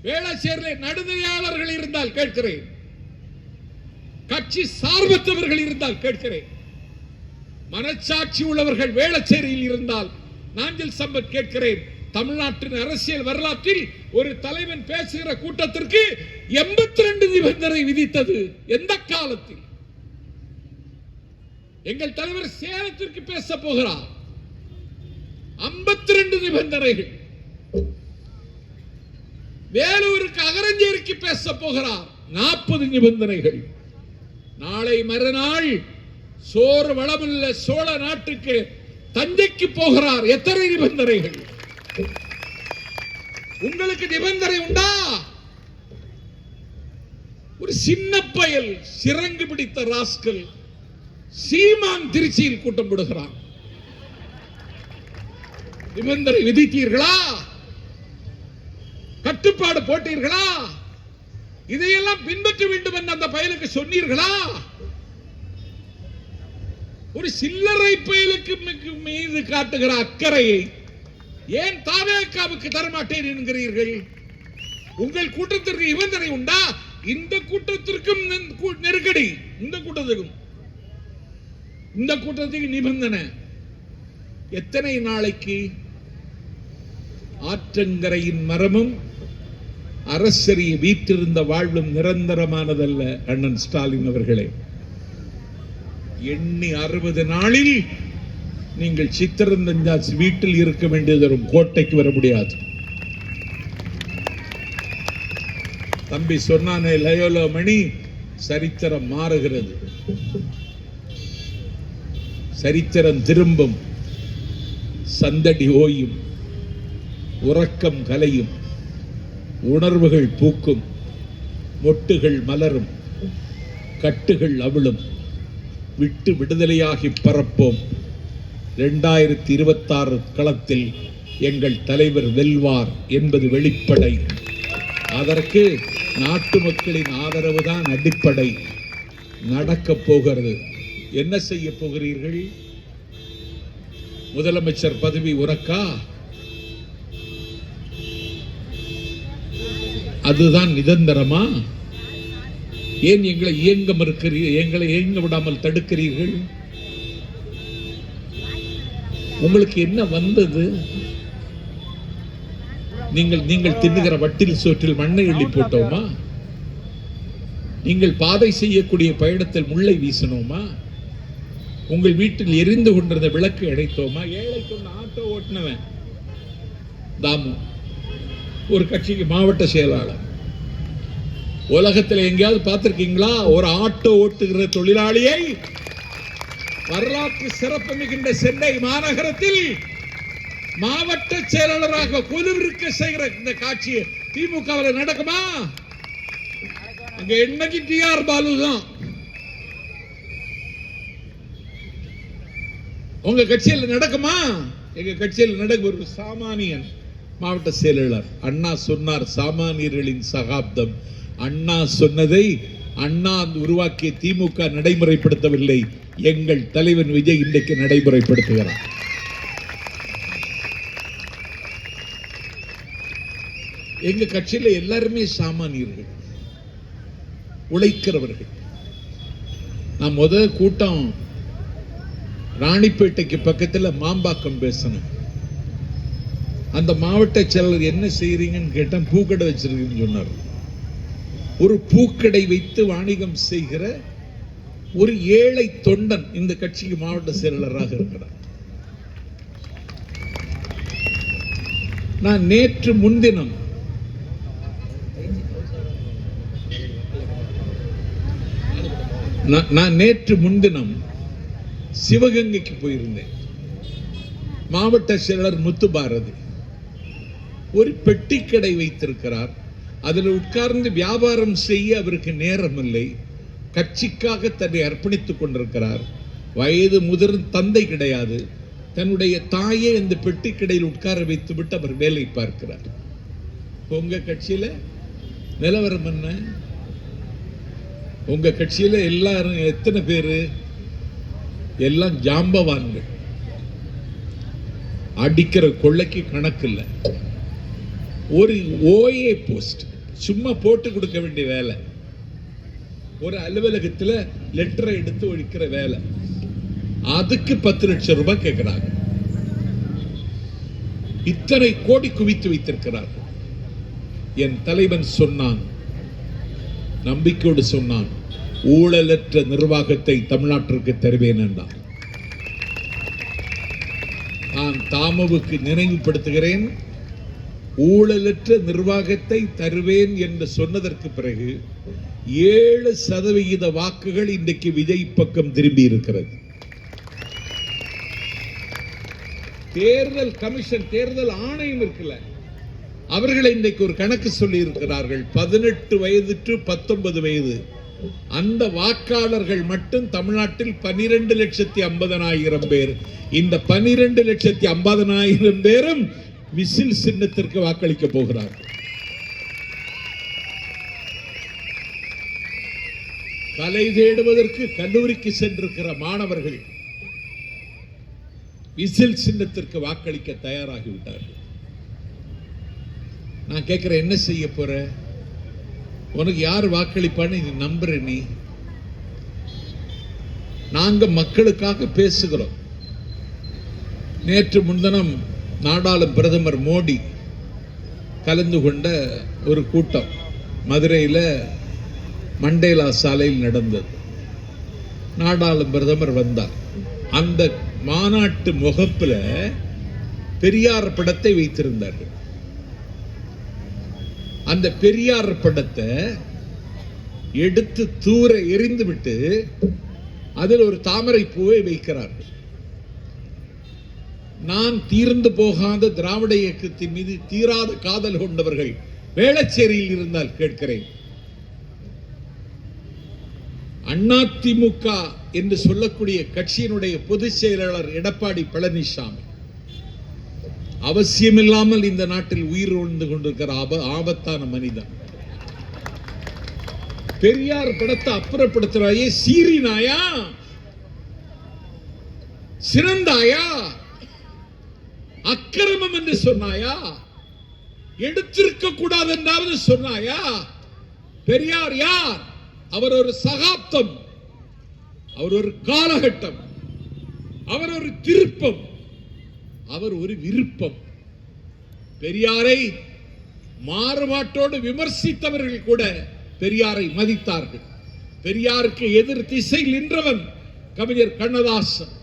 வேளச்சேரியில் நடுநிலையாளர்கள் இருந்தால் கேட்கிறேன், கட்சி சார்பற்றவர்கள் இருந்தால் கேட்கிறேன், மனச்சாட்சி உள்ளவர்கள் வேளச்சேரியில் இருந்தால் நாஞ்சில் சம்பத் கேட்கிறேன். தமிழ்நாட்டின் அரசியல் வரலாற்றில் ஒரு தலைவன் பேசுகிற கூட்டத்திற்கு 82 நிபந்தனை விதித்தது எந்த காலத்தில்? எங்கள் தலைவர் சேலத்திற்கு பேச போகிறார். 52 நிபந்தனைகள். வேலூருக்கு அகரஞ்சேரிக்கு பேச போகிறார். 40 நிபந்தனைகள். நாளை மறுநாள் சோறு வளமுள்ள சோழ நாட்டுக்கு தஞ்சைக்கு போகிறார். எத்தனை நிபந்தனைகள்? உங்களுக்கு நிபந்தனை உண்டா? ஒரு சின்ன பயல், சிறங்கு பிடித்த ராஸ்கல் சீமான் திருச்சியில் கூட்டம் போடுகிறான். நிபந்தனை விதித்தீர்களா? கட்டுப்பாடு போட்டீர்களா? இதையெல்லாம் பின்பற்ற வேண்டும் என்று அந்த பயலுக்கு சொன்னீர்களா? ஒரு சில்லறை பயலுக்கு மீது காட்டுகிற அக்கறையை ஏன் தாவேக்காவுக்கு தரமாட்டேன் என்கிறீர்கள்? உங்கள் கூட்டத்திற்கு நிபந்தனை உண்டா? இந்த கூட்டத்திற்கும் நெருக்கடி. இந்த கூட்டத்துக்கு நிபந்தனை. எத்தனை நாளைக்கு? ஆற்றங்கரையின் மரமும் அரசரிய வீற்றிருந்த வாழ்வும் நிரந்தரமானதல்ல. அண்ணன் ஸ்டாலின் அவர்களே, எண்ணி 60 நாளில் நீங்கள் சித்திரந்தஞ்சாஸ் வீட்டில் இருக்க வேண்டியது வரும். கோட்டைக்கு வர முடியாது. தம்பி சொன்னானே லயோலா மணி, சரித்திரம் மாறுகிறது, சரித்திரம் திரும்பும், சந்தடி ஓயும், உறக்கம் கலையும், உணர்வுகள் பூக்கும், மொட்டுகள் மலரும், கட்டுகள் அவிழும், விட்டு விடுதலையாகி பரப்போம். 2026 களத்தில் எங்கள் தலைவர் வெல்வார் என்பது வெளிப்படை. அதற்கு நாட்டு மக்களின் ஆதரவு தான் அடிப்படை. நடக்கப் போகிறது. என்ன செய்ய போகிறீர்கள்? முதலமைச்சர் பதவி உனக்கா? அதுதான் நிரந்தரமா? ஏன் எங்களை எங்களை இயங்க விடாமல் தடுக்கிறீர்கள்? உங்களுக்கு என்ன வந்தது? நீங்கள் தின்னுகிற வட்டில் சோற்றில் மண்ணை எள்ளி போட்டோமா? நீங்கள் பாதை செய்யக்கூடிய பயணத்தில் முள்ளை வீசணுமா? உங்கள் வீட்டில் எரிந்து கொண்டிருந்த விளக்கு அடைத்தோமா? ஏழை கொண்டு ஆட்டோ ஓட்டினவன் தாமு ஒரு கட்சிக்கு மாவட்ட செயலாளர். உலகத்தில் எங்கேயாவது பார்த்திருக்கீங்களா ஒரு ஆட்டோ ஓட்டுகிற தொழிலாளியை? வரலாற்று சிறப்பு மிகுந்த சென்னை மாநகரத்தில் மாவட்ட செயலாளராக குழுவிற்கு செய்கிற இந்த காட்சி திமுகவில் நடக்குமா? அங்க என்னைக்கு டிஆர் பாலு தான். உங்க கட்சியில் நடக்குமா? எங்க கட்சியில் நடக்கும். ஒரு சாமானியன் மாவட்ட செயலாளர். அண்ணா சொன்னார், சாமானியர்களின் சகாப்தம். அண்ணா சொன்னதை அண்ணா உருவாக்கிய திமுக நடைமுறைப்படுத்தவில்லை. எங்கள் தலைவன் விஜய் இன்றைக்கு நடைமுறைப்படுத்துகிறார். எங்க கட்சியில எல்லாருமே சாமானியர்கள், உழைக்கிறவர்கள். நான் முதல் கூட்டம் ராணிப்பேட்டைக்கு பக்கத்தில் மாம்பாக்கம் பேசணும். அந்த மாவட்ட செயலர் என்ன செய்யறீங்கன்னு கேட்டேன். பூக்கடை வச்சிருக்கீங்கன்னு சொன்னார். ஒரு பூக்கடை வைத்து வாணிகம் செய்கிற ஒரு ஏழை தொண்டன் இந்த கட்சிக்கு மாவட்ட செயலாளராக இருக்கிறார். நான் நேற்று முன்தினம் சிவகங்கைக்கு போயிருந்தேன். மாவட்ட செயலர் முத்துபாரதி ஒரு பெட்டி கடை வைத்திருக்கிறார். அதில் உட்கார்ந்து வியாபாரம் செய்ய அவருக்கு நேரம் இல்லை. கட்சிக்காக தன்னை அர்ப்பணித்துக் கொண்டிருக்கிறார். வயது முதிர்ந்த தந்தை கிடையாது. தன்னுடைய தாயை இந்த பெட்டி கடையில் உட்கார வைத்து விட்டு அவர் வேலை பார்க்கிறார். உங்க கட்சியில நிலவரம் என்ன? உங்க கட்சியில எல்லாரும் எத்தனை பேரு? எல்லாம் ஜாம்பவான்கள். அடிக்கிற கொள்ளைக்கு கணக்கு இல்லை. ஒரு ஓஏ போஸ்ட் சும்மா போட்டு கொடுக்க வேண்டிய வேலை. ஒரு அலுவலகத்தில் லெட்டரை எடுத்து ஒழிக்கிற வேலை. அதுக்கு 10 லட்சம் ரூபாய் கேட்கிறாங்க. இத்தனை கோடி குவித்து வைத்திருக்கிறார்கள். என் தலைவன் சொன்னான், நம்பிக்கையோடு சொன்னான், ஊழலற்ற நிர்வாகத்தை தமிழ்நாட்டிற்கு தருவேன் என்றார். நான் தாமுவுக்கு நினைவுபடுத்துகிறேன், ஊழலற்ற நிர்வாகத்தை தருவேன் என்று சொன்னதற்கு பிறகு 7% வாக்குகள் இன்றைக்கு விஜய் பக்கம் திரும்பி இருக்கிறது. தேர்தல் கமிஷன், தேர்தல் ஆணையம் இருக்குல்ல, அவர்களை இன்றைக்கு ஒரு கணக்கு சொல்லி இருக்கிறார்கள். 18 வயது டு 19 வயது அந்த வாக்காளர்கள் மட்டும் தமிழ்நாட்டில் 12,50,000 பேர். இந்த 12,50,000 பேரும் விசில் சின்னத்திற்கு வாக்களிக்க போகிறார்கள். கலை தேடுவதற்கு கல்லூரிக்கு சென்றிருக்கிற மாணவர்கள் விசில் சின்னத்திற்கு வாக்களிக்க தயாராகிவிட்டார்கள். நான் கேட்கிறேன், என்ன செய்ய போற? உனக்கு யார் வாக்களிப்பான்னு நீ நம்புற? நீ நாங்க மக்களுக்காக பேசுகிறோம். நேற்று முன்தினம் நாடாளும் பிரதமர் மோடி கலந்து கொண்ட ஒரு கூட்டம் மதுரையில் மண்டேலா சாலையில் நடந்தது. நாடாளும் பிரதமர் வந்தார். அந்த மாநாட்டு முகப்புல பெரியார் படத்தை வைத்திருந்தார்கள். அந்த பெரியார் படத்தை எடுத்து தூர எறிந்து விட்டு அதில் ஒரு தாமரை பூவை வைக்கிறார்கள். நான் தீர்ந்து போகாத திராவிட இயக்கத்தின் மீது தீராத காதல் கொண்டவர்கள் வேளச்சேரியில் இருந்தால் கேட்கிறேன், அதிமுக என்று சொல்லக்கூடிய கட்சியினுடைய பொதுச் செயலாளர் எடப்பாடி பழனிசாமி அவசியமில்லாமல் இந்த நாட்டில் உயிர் வாழ்ந்து கொண்டிருக்கிற ஆபத்தான மனிதன். பெரியார் படத்தை அப்புறப்படுத்துறாயே, சீரினாயா, சிறந்தாயா, அக்கிரமம் என்று சொன்னாயா, எடுத்திருக்க கூடாது என்றாவது சொன்னாயா? பெரியார் யார்? அவர் ஒரு சகாப்தம், அவர் ஒரு காலகட்டம், அவர் ஒரு திருப்பம், அவர் ஒரு விருப்பம். பெரியாரை மாறுபாட்டோடு விமர்சித்தவர்கள் கூட பெரியாரை மதித்தார்கள். பெரியாருக்கு எதிர் திசையில் நின்றவன் கவிஞர் கண்ணதாசன்.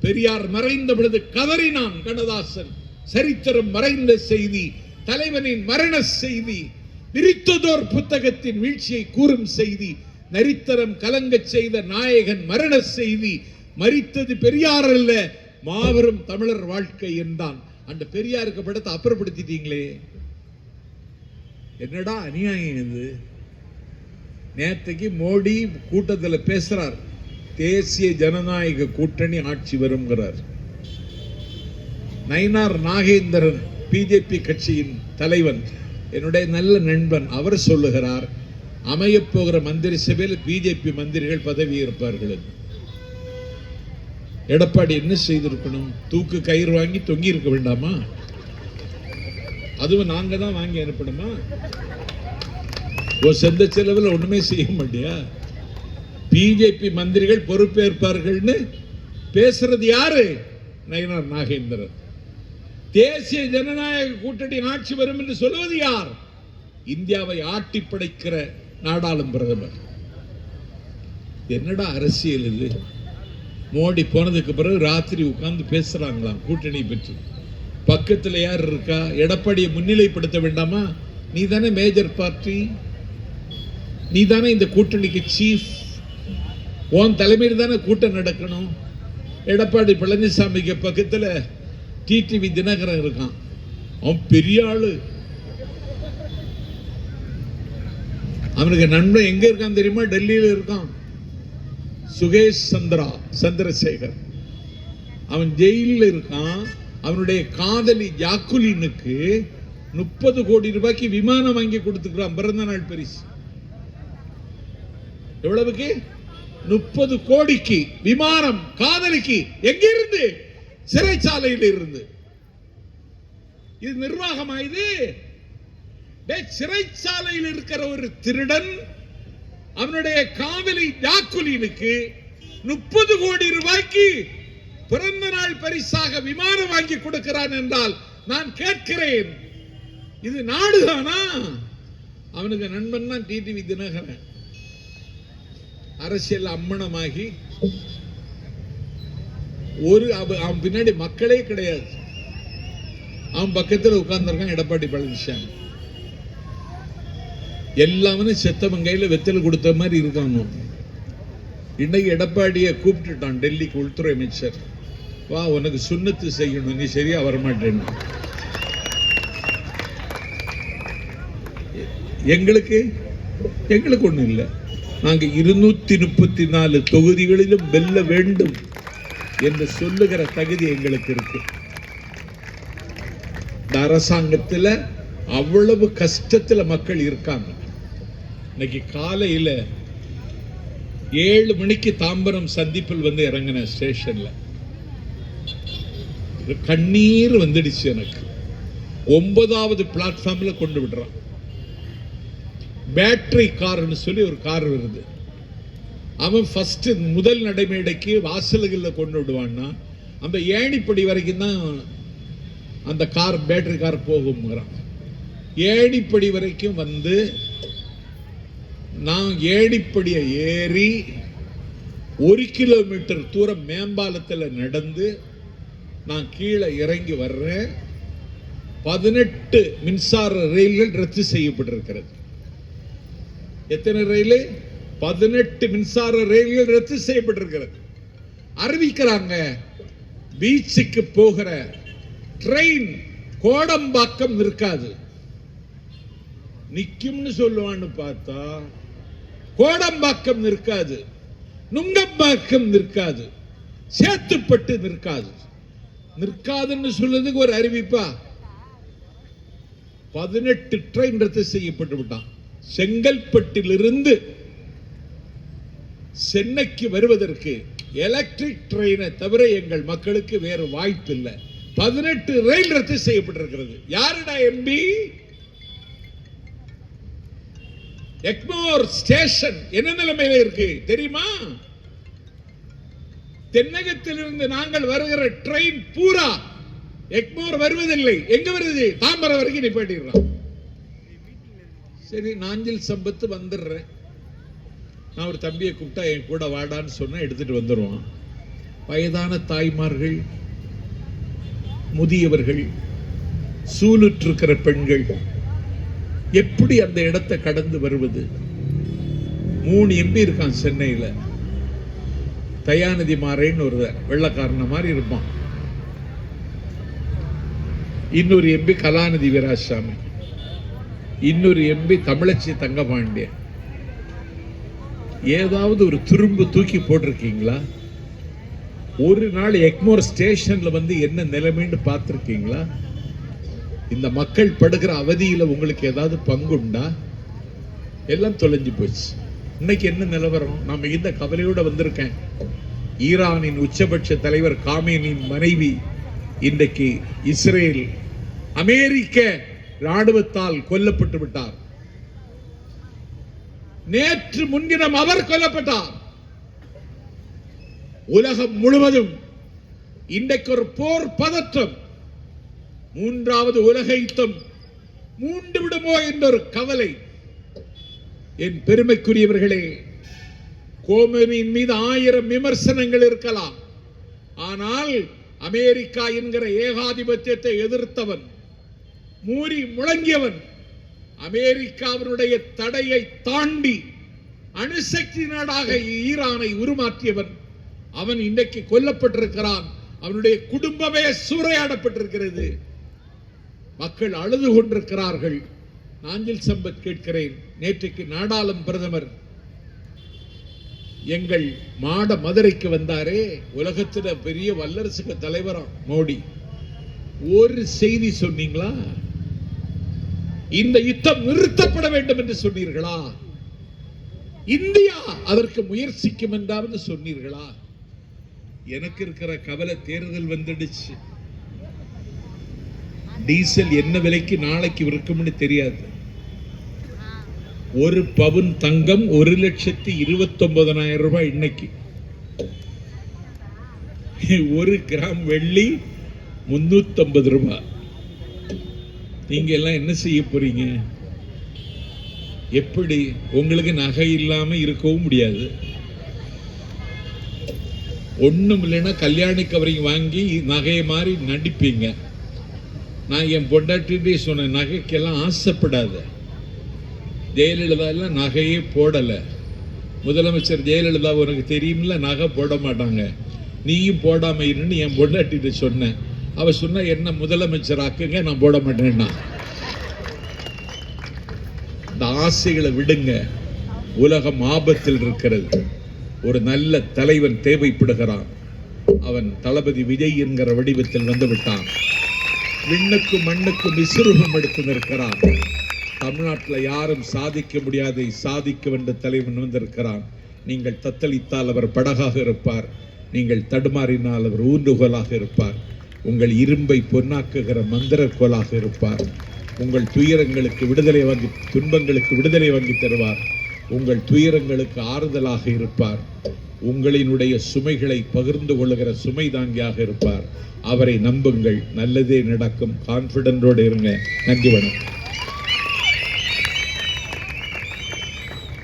பெரியார் மறைந்த பொழுது கதறினான் கண்ணதாசன். சரித்திரம் மறைந்த செய்தி, தலைவனின் மரண செய்தி, விரித்ததோர் புத்தகத்தின் வீழ்ச்சியை கூறும் செய்தி, நரித்தரம் கலங்க செய்த நாயகன் மரண செய்தி, மரித்தது பெரியார் அல்ல மாபெரும் தமிழர் வாழ்க்கை என்றான். அந்த பெரியாருக்கு படத்தை அப்புறப்படுத்திட்டீங்களே, என்னடா அநியாயம் இது? நேற்றுக்கு மோடி கூட்டத்தில் பேசுறார், தேசிய ஜனநாயக கூட்டணி ஆட்சி வருங்கிறார். நயினார் நாகேந்திரன் பிஜேபி கட்சியின் தலைவன், என்னுடைய நல்ல நண்பன், அவர் சொல்லுகிறார், அமையப்போகிற மந்திரி சபையில் பிஜேபி மந்திரிகள் பதவி ஏற்பார்கள். எடப்பாடி என்ன செய்திருக்கணும்? தூக்கு கயிறு வாங்கி தொங்கி இருக்க வேண்டாமா? அதுவும் நாங்க தான் வாங்கி அனுப்பணுமா? சொந்த செலவில் ஒண்ணுமே செய்ய மாட்டியா? பிஜேபி மந்திரிகள் பொறுப்பேற்பார்கள்னு பேசுறது யாரு? நயினார் நாகேந்திரன். தேசிய ஜனநாயக கூட்டணி ஆட்சி வரும் என்று சொல்வது யார்? இந்தியாவை ஆட்டி படைக்கிற நாடாளும் பிரதமர். என்னடா அரசியல் இது? மோடி போனதுக்கு பிறகு ராத்திரி உட்கார்ந்து பேசுறாங்களாம் கூட்டணி பற்றி. பக்கத்தில் யார் இருக்கா? எடப்பாடியை முன்னிலைப்படுத்த வேண்டாமா? நீ தானே மேஜர் பார்ட்டி, நீ தானே இந்த கூட்டணிக்கு சீஃப், உன் தலைமையில் தானே கூட்டம் நடக்கணும். எடப்பாடி பழனிசாமிக்கு பக்கத்தில் டிடிவி தினகரன் இருக்கான், அவன் பெரிய ஆளு. அவனுக்கு நண்பன் எங்க இருக்கான் தெரியுமா? டெல்லியில் இருக்கான், சுகேஷ் சந்திரசேகர். அவன் ஜெயிலில் இருக்கான். அவனுடைய காதலி ஜாக்குலினுக்கு 30 கோடி ரூபாய்க்கு விமானம் வாங்கி கொடுத்துக்கிறான் பிறந்த நாள் பரிசு. எவ்வளவுக்கு? 30 கோடிக்கு விமானம் காதலிக்கு. எங்கிருந்து? சிறைச்சாலையில் இருந்து. இது நிர்வாகமா? இது சிறைச்சாலையில் இருக்கிற ஒரு திருடன் அவனுடைய காதலி ஜாக்குலினுக்கு 30 கோடி ரூபாய்க்கு பிறந்த நாள் பரிசாக விமானம் வாங்கி கொடுக்கிறான் என்றால் நான் கேட்கிறேன், இது நாடுதானா? அவனுக்கு நண்பன் தான் டிடிவி தினகரன். அரசியல் அம்மனமாகி அவன் பின்னாடி மக்களே கிடையாது. அவன் பக்கத்தில் உட்கார்ந்துருக்கான் எடப்பாடி பழனிசாமி. எல்லாமே செத்தவன் கையில வெத்தல் கொடுத்த மாதிரி இருக்காங்க. இன்னைக்கு எடப்பாடியை கூப்பிட்டுட்டான் டெல்லிக்கு உள்துறை அமைச்சர். வா, உனக்கு சுண்ணத்து செய்யணும், நீ சரியா வரமாட்டேன்னு. எங்களுக்கு ஒண்ணு இல்லை. நாங்க 234 தொகுதிகளிலும் வெல்ல வேண்டும் என்று சொல்லுகிற தகுதி எங்களுக்கு இருக்கு. இந்த அரசாங்கத்தில் அவ்வளவு கஷ்டத்தில் மக்கள் இருக்காங்க. இன்னைக்கு காலையில 7 மணிக்கு தாம்பரம் சந்திப்பில் வந்து இறங்கின ஸ்டேஷன்ல கண்ணீர் வந்துடுச்சு எனக்கு. 9வது பிளாட்ஃபார்ம்ல கொண்டு விடுறான். பேட்டரி கார்னு சொல்லி ஒரு கார் வருது. அவன் ஃபர்ஸ்ட் முதல் நடைமேடைக்கு வாசல்களில் கொண்டு விடுவான்னா அந்த ஏணிப்படி வரைக்கும் தான் அந்த கார் பேட்டரி கார் போகுங்கிறான். ஏணிப்படி வரைக்கும் வந்து நான் ஏணிப்படியை ஏறி 1 கிலோமீட்டர் தூரம் மேம்பாலத்தில் நடந்து நான் கீழே இறங்கி வர்றேன். 18 மின்சார ரயில்கள் ரத்து செய்யப்பட்டிருக்கிறது. எத்தனை ரயில்? 18 மின்சார ரயில்கள் ரத்து செய்யப்பட்டிருக்கிறது. அறிவிக்கிறாங்க, பீச்சுக்கு போகிற ட்ரெயின் கோடம்பாக்கம் நிற்காது. நிக்கும்னு சொல்லுவான்னு பார்த்தா கோடம்பாக்கம் நிற்காது, நுங்கம்பாக்கம் நிற்காது, சேத்துப்பட்டு நிற்காது. நிற்காதுன்னு சொல்றதுக்கு ஒரு அறிவிப்பா? 18 ட்ரெயின் ரத்து செய்யப்பட்டு விட்டான். செங்கல்பட்டிலிருந்து சென்னைக்கு வருவதற்கு எலக்ட்ரிக் ட்ரெயினை தவிர எங்கள் மக்களுக்கு வேறு வாய்ப்பு இல்லை. 18 ரயில் ரத்து செய்யப்பட்டிருக்கிறது. யாருடா எம்பி? எக்மோர் ஸ்டேஷன் என்ன நிலைமையில இருக்கு தெரியுமா? தென்னகத்திலிருந்து நாங்கள் வருகிற ட்ரெயின் பூரா எக்மோர் வருவதில்லை. எங்க வருது? தாம்பரம் வரைக்கும் நிப்பாட்டிடுறான். சரி, நாஞ்சில் சம்பத்து வந்துடுறேன். நான் ஒரு தம்பியை கூப்பிட்டா என் கூட வாடான்னு சொன்னா எடுத்துட்டு வந்துடுவான். வயதான தாய்மார்கள், முதியவர்கள், சூலுற்றிருக்கிற பெண்கள் எப்படி அந்த இடத்தை கடந்து வருவது? 3 எம்பி இருக்கான் சென்னையில். தயாநிதி மாறேன்னு ஒரு வெள்ளக்காரன மாதிரி இருப்பான். இன்னொரு எம்பி கலாநிதி வீராசாமி, இன்னொரு எம்பி தமிழச்சி தங்கபாண்டியன். ஏதாவது ஒரு துரும்பு தூக்கி போட்டிருக்கீங்களா? ஒரு நாள் எக்மோர் ஸ்டேஷன்ல வந்து என்ன நிலைமைன்னு பார்த்திருக்கீங்களா? இந்த மக்கள் படுகிற அவதியில உங்களுக்கு ஏதாவது பங்குண்டா? எல்லாம் தொலைஞ்சு போச்சு. இன்னைக்கு என்ன நிலவரம்? நான் மிகுந்த கவலையோட வந்திருக்கேன். ஈரானின் உச்சபட்ச தலைவர் காமேனியின் மனைவி இன்றைக்கு இஸ்ரேல் அமெரிக்க ராணுவத்தால் கொல்லப்பட்டு விட்டார். நேற்று முன்தினம் அவர் கொல்லப்பட்டார். உலகம் முழுவதும் இன்றைக்கு ஒரு போர் பதற்றம். 3வது உலக யுத்தம் மூண்டு விடுமோ என்ற ஒரு கவலை. என் பெருமைக்குரியவர்களே, கோமேனியின் மீது 1000 விமர்சனங்கள் இருக்கலாம். ஆனால் அமெரிக்கா என்கிற ஏகாதிபத்தியத்தை எதிர்த்தவன், மூறி முழங்கியவன், அமெரிக்காவினுடைய தடையை தாண்டி அணுசக்தி நாடாக ஈரானை உருமாற்றியவன், அவன் இன்றைக்கு கொல்லப்பட்டிருக்கிறான். அவனுடைய குடும்பமே சூறையாடப்பட்டிருக்கிறது. மக்கள் அழுது கொண்டிருக்கிறார்கள். நாஞ்சில் சம்பத் கேட்கிறேன், நேற்றைக்கு நாடாளும் பிரதமர் எங்கள் மாட மதுரைக்கு வந்தாரே, உலகத்துல பெரிய வல்லரசுக்கு தலைவரா மோடி, ஒரு செய்தி சொன்னீங்களா? இந்த யுத்தம் நிறுத்தப்பட வேண்டும் என்று சொன்னீர்களா? இந்தியா அதற்கு முயற்சிக்கும் என்றாவது சொன்னீர்களா? எனக்கு இருக்கிற கவலை, தேர்தல் வந்துடுச்சு. டீசல் என்ன விலைக்கு நாளைக்கு விற்கும்னு தெரியாது. 1 பவுன் தங்கம் 1,29,000 ரூபாய் இன்னைக்கு. 1 கிராம் வெள்ளி 350 ரூபாய். நீங்க எல்லாம் என்ன செய்ய போறீங்க? எப்படி? உங்களுக்கு நகை இல்லாம இருக்கவும் முடியாது, ஒண்ணும் இல்லைன்னா கல்யாணி கவரிங் வாங்கி நகையை மாதிரி நடிப்பீங்க. நான் என் பொண்டாட்டிகிட்டே சொன்னேன், நகைக்கெல்லாம் ஆசைப்படாத. ஜெயலலிதா எல்லாம் நகையே போடலை. முதலமைச்சர் ஜெயலலிதா உனக்கு தெரியுமில்ல, நகை போட மாட்டாங்க, நீயும் போடாம இருன்னு என் பொண்டாட்டிகிட்ட சொன்னேன். அவ சொன்ன என்ன முதலமைச்சர் ஆக்குங்க, நான் போட மாட்டேன்னா. இந்த ஆசைகளை விடுங்க. உலகம் ஆபத்தில் இருக்கிறது. ஒரு நல்ல தலைவன் தேவைப்படுகிறான். அவன் தளபதி விஜய் என்கிற வடிவத்தில் வந்து விட்டான். விண்ணுக்கும் மண்ணுக்கும் விசுரூபம் எடுத்து நிற்கிறான். தமிழ்நாட்டில் யாரும் சாதிக்க முடியாதை சாதிக்க வேண்டிய தலைவன் வந்திருக்கிறான். நீங்கள் தத்தளித்தால் அவர் படகாக இருப்பார், நீங்கள் தடுமாறினால் அவர் ஊன்றுகோலாக இருப்பார், உங்கள் இரும்பை பொன்னாக்குகிற மந்திரக்கோலாக இருப்பார், உங்கள் துயரங்களுக்கு விடுதலை வாங்கி துன்பங்களுக்கு விடுதலை வாங்கி தருவார், உங்கள் துயரங்களுக்கு ஆறுதலாக இருப்பார், உங்களினுடைய சுமைகளை பகிர்ந்து கொள்ளுகிற சுமை தாங்கியாக இருப்பார். அவரை நம்புங்கள், நல்லதே நடக்கும். கான்ஃபிடென்டோடு இருங்க. நன்றி, வணக்கம்.